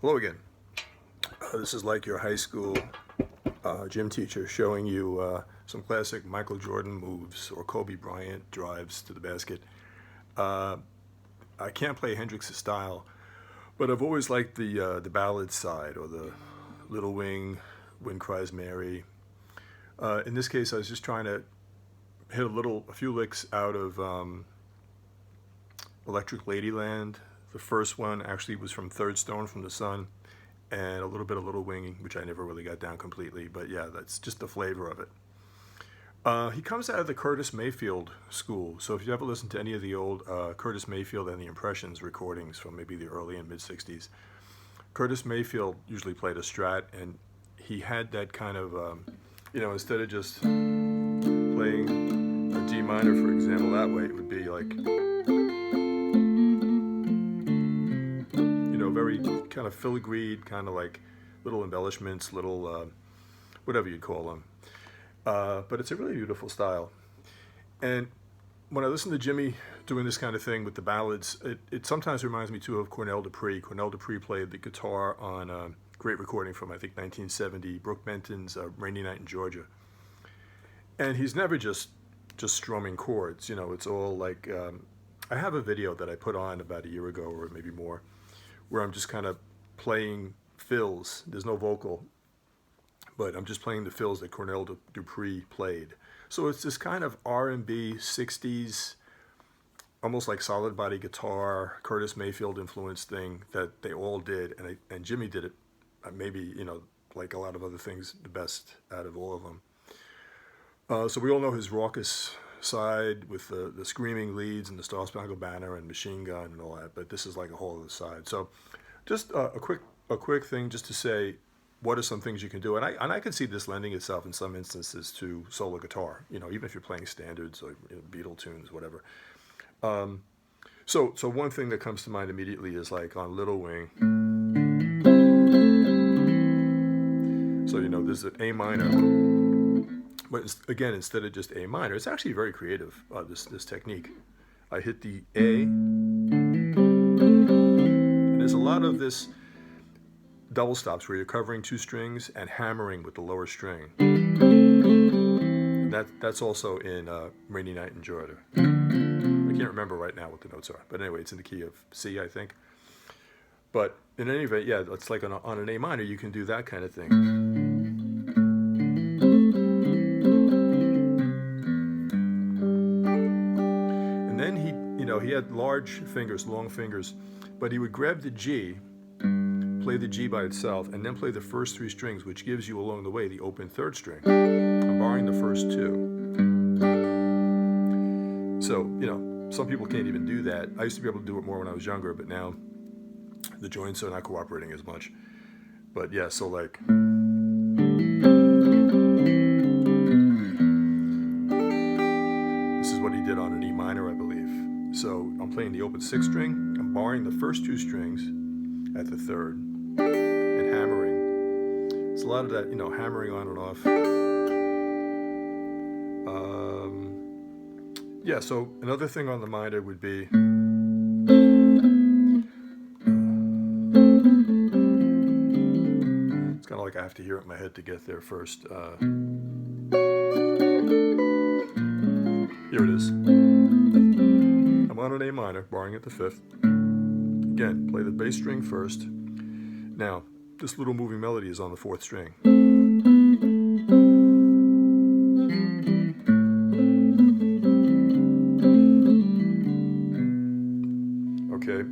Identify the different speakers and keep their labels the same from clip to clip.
Speaker 1: Hello again. This is like your high school gym teacher showing you some classic Michael Jordan moves or Kobe Bryant drives to the basket. I can't play Hendrix's style, but I've always liked the ballad side or the Little Wing, Wind Cries Mary. In this case, I was just trying to hit a few licks out of Electric Ladyland. The first one actually was from Third Stone from the Sun, and a little bit of Little Wing, which I never really got down completely, but yeah, that's just the flavor of it. He comes out of the Curtis Mayfield school, so if you ever listen to any of the old Curtis Mayfield and the Impressions recordings from maybe the early and mid-60s, Curtis Mayfield usually played a Strat, and he had that kind of, instead of just playing a D minor, for example, that way, it would be like, very kind of filigreed, kind of like little embellishments, little whatever you'd call them. But it's a really beautiful style. And when I listen to Jimmy doing this kind of thing with the ballads, it sometimes reminds me too of Cornell Dupree. Cornell Dupree played the guitar on a great recording from, I think, 1970, Brooke Benton's Rainy Night in Georgia. And he's never just strumming chords. It's all like, I have a video that I put on about a year ago or maybe more, where I'm just kind of playing fills. There's no vocal, but I'm just playing the fills that Cornell Dupree played. So it's this kind of R&B 60s, almost like solid body guitar, Curtis Mayfield influenced thing that they all did, and Jimmy did it maybe, like a lot of other things, the best out of all of them. So we all know his raucous side with the screaming leads and the Star Spangled Banner and Machine Gun and all that, but this is like a whole other side. So just a quick thing just to say, what are some things you can do? And I can see this lending itself in some instances to solo guitar, even if you're playing standards or Beatle tunes, whatever. So one thing that comes to mind immediately is like on Little Wing. So there's an A minor. But again, instead of just A minor, it's actually very creative, this technique. I hit the A, and there's a lot of this double stops where you're covering two strings and hammering with the lower string. And that's also in Rainy Night in Georgia. I can't remember right now what the notes are, but anyway, it's in the key of C, I think. But in any event, yeah, it's like on an A minor, you can do that kind of thing. He had large fingers, long fingers, but he would grab the G, play the G by itself, and then play the first three strings, which gives you along the way the open third string. I'm borrowing the first two. So, some people can't even do that. I used to be able to do it more when I was younger, but now the joints are not cooperating as much. But yeah, so like... This is what he did on an E minor, I believe. So I'm playing the open sixth string, I'm borrowing the first two strings at the third, and hammering. It's a lot of that, hammering on and off. Yeah, so another thing on the minor would be, it's kind of like I have to hear it in my head to get there first. Here it is. I'm on an A minor, borrowing at the fifth. Again, play the bass string first. Now, this little moving melody is on the fourth string. Okay,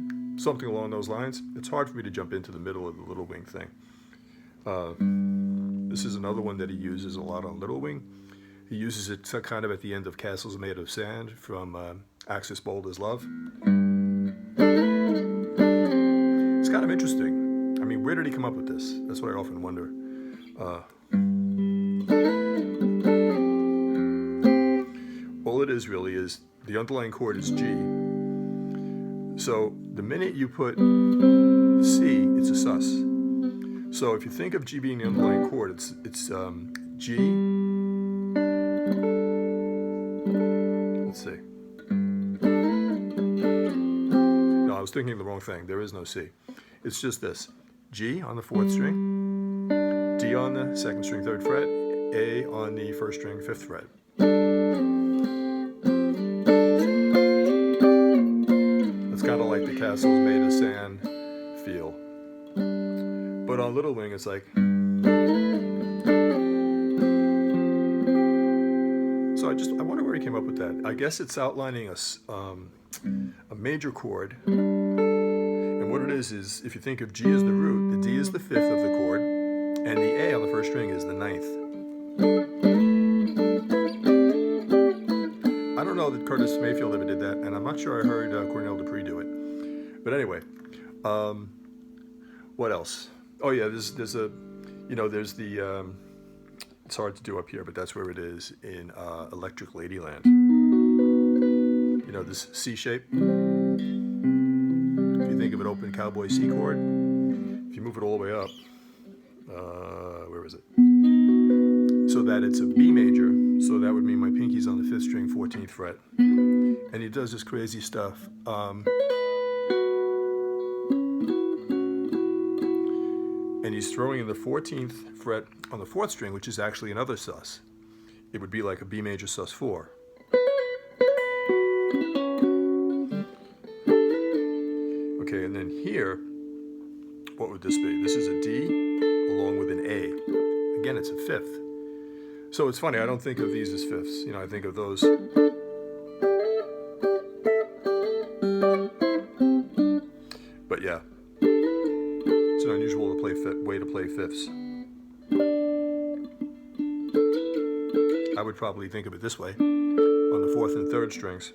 Speaker 1: something along those lines. It's hard for me to jump into the middle of the Little Wing thing. This is another one that he uses a lot on Little Wing. He uses it kind of at the end of Castles Made of Sand from Axis Bold as Love. It's kind of interesting. I mean, where did he come up with this? That's what I often wonder. All it is really is the underlying chord is G. So the minute you put the C, it's a sus. So if you think of G being the underlying chord, it's G. Let's see. No, I was thinking of the wrong thing. There is no C. It's just this. G on the 4th string, D on the 2nd string 3rd fret, A on the 1st string 5th fret. It's kind of like the castles made of sand feel. But on Little Wing, it's like. So I wonder where he came up with that. I guess it's outlining a major chord. And what it is if you think of G as the root, the D is the 5th of the chord, and the A on the 1st string is the 9th. I don't know that Curtis Mayfield ever did that, and I'm not sure I heard Cornell Dupree do it. But anyway, what else? Oh yeah, there's the, it's hard to do up here, but that's where it is in Electric Ladyland. You know, this C shape. If you think of an open cowboy C chord, if you move it all the way up, where is it? So that it's a B major, so that would mean my pinky's on the 5th string, 14th fret. And he does this crazy stuff. And he's throwing in the 14th fret on the 4th string, which is actually another sus. It would be like a B major sus4. Okay, and then here, what would this be? This is a D along with an A. Again, it's a 5th. So it's funny, I don't think of these as 5ths. You know, I think of those. But yeah. It's an unusual way to play 5ths. I would probably think of it this way, on the 4th and 3rd strings.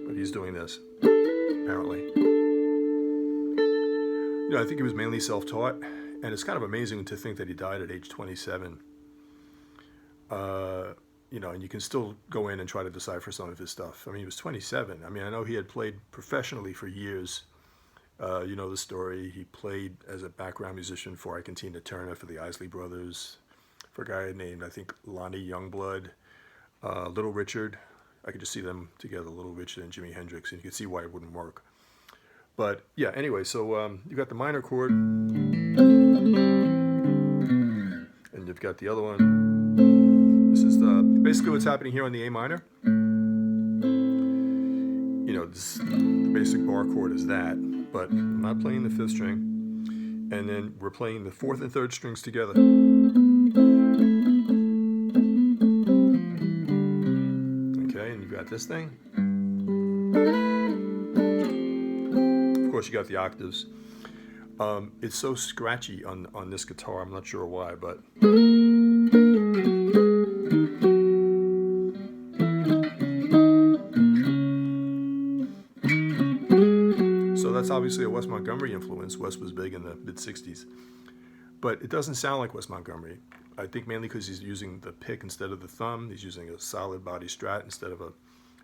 Speaker 1: But he's doing this, apparently. You know, I think he was mainly self-taught, and it's kind of amazing to think that he died at age 27. You know, and you can still go in and try to decipher some of his stuff. I mean, he was 27. I mean, I know he had played professionally for years. You know the story. He played as a background musician for Ike and Tina Turner, for the Isley Brothers, for a guy named, I think, Lonnie Youngblood, Little Richard. I could just see them together, Little Richard and Jimi Hendrix, and you could see why it wouldn't work. But yeah, anyway, so you've got the minor chord, and you've got the other one. This is basically what's happening here on the A minor. You know, the basic bar chord is that, but I'm not playing the 5th string. And then we're playing the 4th and 3rd strings together. Okay, and you've got this thing. Of course, you got the octaves. It's so scratchy on this guitar, I'm not sure why, but... So that's obviously a Wes Montgomery influence. Wes was big in the mid-60s. But it doesn't sound like Wes Montgomery. I think mainly because he's using the pick instead of the thumb. He's using a solid body Strat instead of a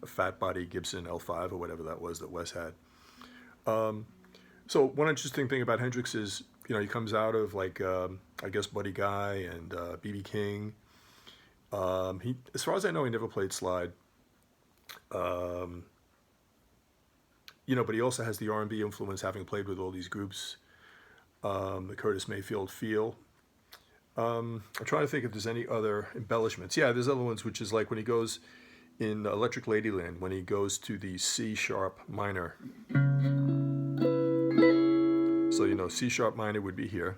Speaker 1: fat body Gibson L5 or whatever that was that Wes had. So one interesting thing about Hendrix is, you know, he comes out of like, I guess Buddy Guy and B.B. King. He, as far as I know, he never played slide. You know, but he also has the R&B influence, having played with all these groups, the Curtis Mayfield feel. I'm trying to think if there's any other embellishments. Yeah, there's other ones, which is like when he goes in Electric Ladyland, when he goes to the C sharp minor. So, you know, C sharp minor would be here.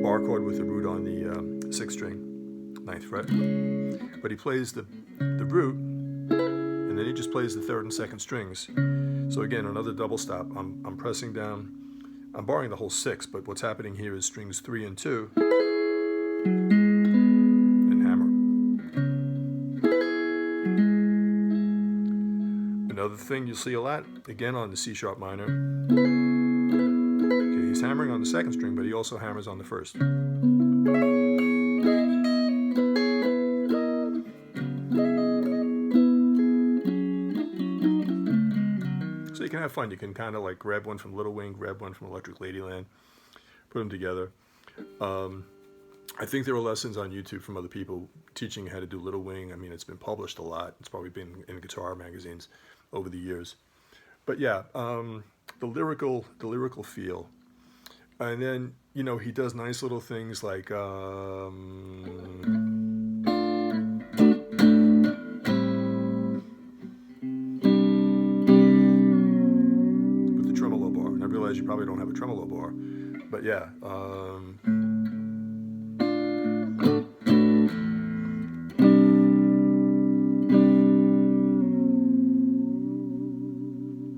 Speaker 1: Bar chord with the root on the 6th string, 9th fret. But he plays the root, and then he just plays the 3rd and 2nd strings. So again, another double stop. I'm pressing down. I'm borrowing the whole 6, but what's happening here is strings 3 and 2, and hammer. Another thing you'll see a lot, again on the C sharp minor. Okay, he's hammering on the 2nd string, but he also hammers on the 1st. So you can have fun. You can kind of like grab one from Little Wing, grab one from Electric Ladyland, put them together. I think there are lessons on YouTube from other people teaching how to do Little Wing. I mean, it's been published a lot. It's probably been in guitar magazines over the years. But yeah, the lyrical feel. And then, you know, he does nice little things like with the tremolo bar. And I realize you probably don't have a tremolo bar, but yeah.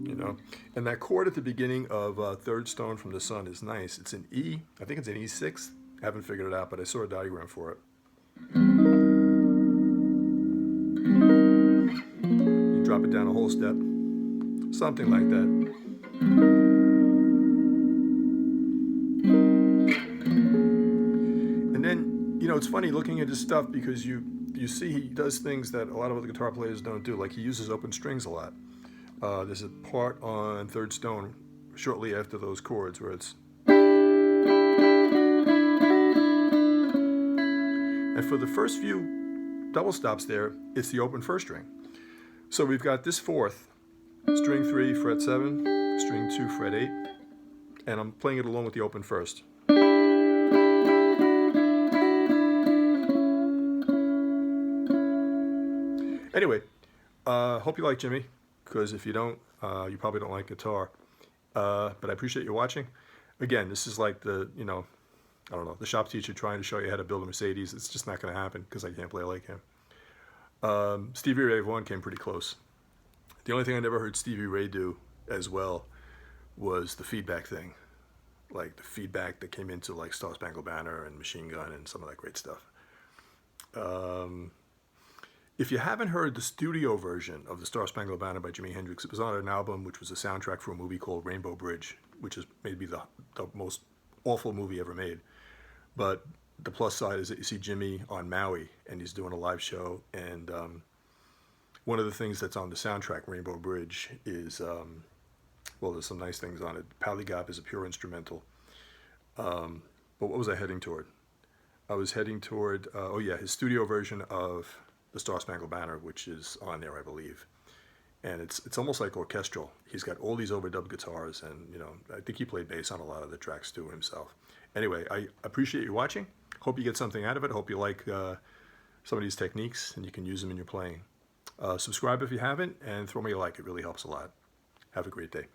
Speaker 1: You know, and that chord at the beginning of Third Stone from the Sun is nice. It's an E. I think it's an E6. I haven't figured it out, but I saw a diagram for it. You drop it down a whole step, something like that. And then, you know, it's funny looking at his stuff because you see he does things that a lot of other guitar players don't do. Like he uses open strings a lot. There's a part on Third Stone shortly after those chords where it's... And for the first few double stops there, it's the open first string. So we've got this fourth, string 3, fret 7, string 2, fret 8, and I'm playing it along with the open first. Anyway, hope you like Jimmy, because if you don't, you probably don't like guitar. But I appreciate you watching. Again, this is like the, you know, I don't know, the shop teacher trying to show you how to build a Mercedes. It's just not going to happen because I can't play like him. Stevie Ray Vaughan came pretty close. The only thing I never heard Stevie Ray do as well was the feedback thing. Like the feedback that came into like Star Spangled Banner and Machine Gun and some of that great stuff. If you haven't heard the studio version of the Star Spangled Banner by Jimi Hendrix, it was on an album which was a soundtrack for a movie called Rainbow Bridge, which is maybe the most awful movie ever made. But the plus side is that you see Jimmy on Maui, and he's doing a live show. And one of the things that's on the soundtrack, Rainbow Bridge, is, well, there's some nice things on it. Polygap is a pure instrumental. But what was I heading toward? I was heading toward, oh yeah, his studio version of the Star Spangled Banner, which is on there, I believe. And it's almost like orchestral. He's got all these overdubbed guitars, and you know, I think he played bass on a lot of the tracks too himself. Anyway, I appreciate you watching. Hope you get something out of it. Hope you like some of these techniques and you can use them in your playing. Subscribe if you haven't, and throw me a like. It really helps a lot. Have a great day.